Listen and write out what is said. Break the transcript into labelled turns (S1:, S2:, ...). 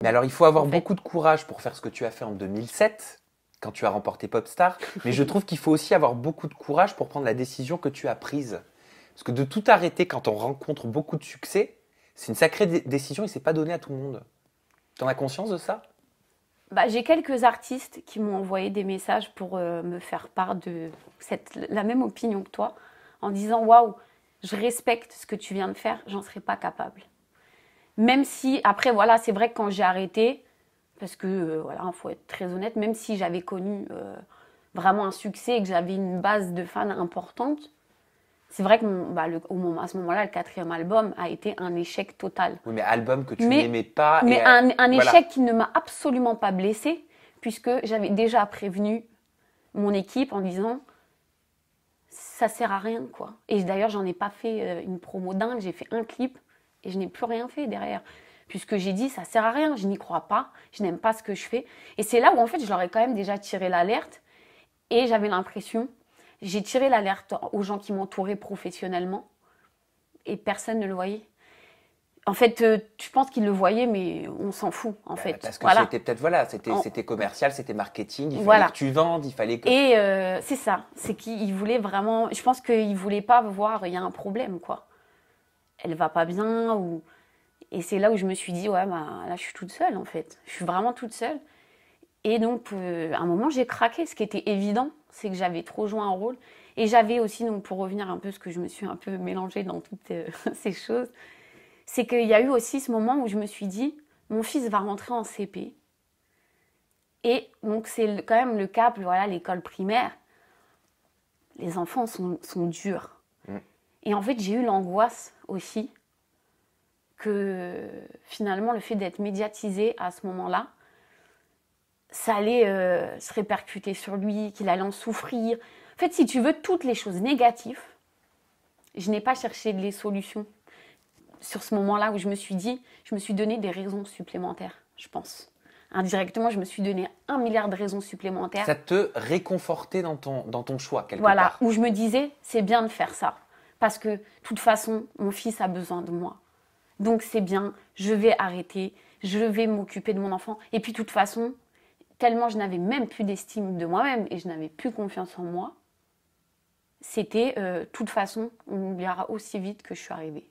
S1: Mais alors, il faut avoir
S2: en fait.
S1: beaucoup de courage pour faire ce que tu as fait en 2007, quand tu as remporté Popstar. Mais je trouve qu'il faut aussi avoir beaucoup de courage pour prendre la décision que tu as prise. Parce que de tout arrêter quand on rencontre beaucoup de succès, c'est une sacrée décision et c'est pas donné à tout le monde. T'en as conscience de ça?
S2: Bah, j'ai quelques artistes qui m'ont envoyé des messages pour me faire part de la même opinion que toi, en disant waouh, je respecte ce que tu viens de faire, j'en serais pas capable. Même si, après, voilà, c'est vrai que quand j'ai arrêté, parce que, voilà, il faut être très honnête, même si j'avais connu vraiment un succès et que j'avais une base de fans importante, c'est vrai que à ce moment-là, le quatrième album a été un échec total.
S1: Oui, mais album que tu
S2: Mais,
S1: n'aimais pas
S2: mais
S1: et
S2: un
S1: voilà.
S2: échec qui ne m'a absolument pas blessée, puisque j'avais déjà prévenu mon équipe en disant ça sert à rien, quoi. Et d'ailleurs, j'en ai pas fait une promo dingue, j'ai fait un clip et je n'ai plus rien fait derrière. Puisque j'ai dit ça sert à rien, je n'y crois pas, je n'aime pas ce que je fais. Et c'est là où en fait je leur ai quand même déjà tiré l'alerte et j'avais l'impression, j'ai tiré l'alerte aux gens qui m'entouraient professionnellement et personne ne le voyait. En fait, je pense qu'ils le voyaient, mais on s'en fout, en fait.
S1: Parce que
S2: Voilà.
S1: c'était peut-être, voilà,
S2: En-
S1: c'était commercial, c'était marketing, il fallait que
S2: voilà.
S1: tu vendes, il fallait que.
S2: Et c'est ça. C'est qu'ils voulaient vraiment. Je pense qu'ils voulaient pas voir. Il y a un problème, quoi. Elle va pas bien ou. Et c'est là où je me suis dit ouais bah là je suis toute seule en fait. Je suis vraiment toute seule. Et donc à un moment j'ai craqué. Ce qui était évident, c'est que j'avais trop joué un rôle. Et j'avais aussi donc pour revenir un peu ce que je me suis un peu mélangée dans toutes ces choses, c'est qu'il y a eu aussi ce moment où je me suis dit mon fils va rentrer en CP. Et donc c'est quand même le cap, voilà, l'école primaire. Les enfants sont durs.
S1: Mm.
S2: Et en fait, j'ai eu l'angoisse aussi que finalement, le fait d'être médiatisé à ce moment-là, ça allait se répercuter sur lui, qu'il allait en souffrir. En fait, si tu veux, toutes les choses négatives, je n'ai pas cherché les solutions sur ce moment-là où je me suis dit, je me suis donné des raisons supplémentaires, je pense. Indirectement, je me suis donné 1 milliard de raisons supplémentaires.
S1: Ça te réconfortait dans ton choix, quelque
S2: Voilà,
S1: part.
S2: où je me disais, c'est bien de faire ça. Parce que, de toute façon, mon fils a besoin de moi. Donc c'est bien, je vais arrêter, je vais m'occuper de mon enfant. Et puis, de toute façon, tellement je n'avais même plus d'estime de moi-même et je n'avais plus confiance en moi, c'était, de toute façon, on oubliera aussi vite que je suis arrivée.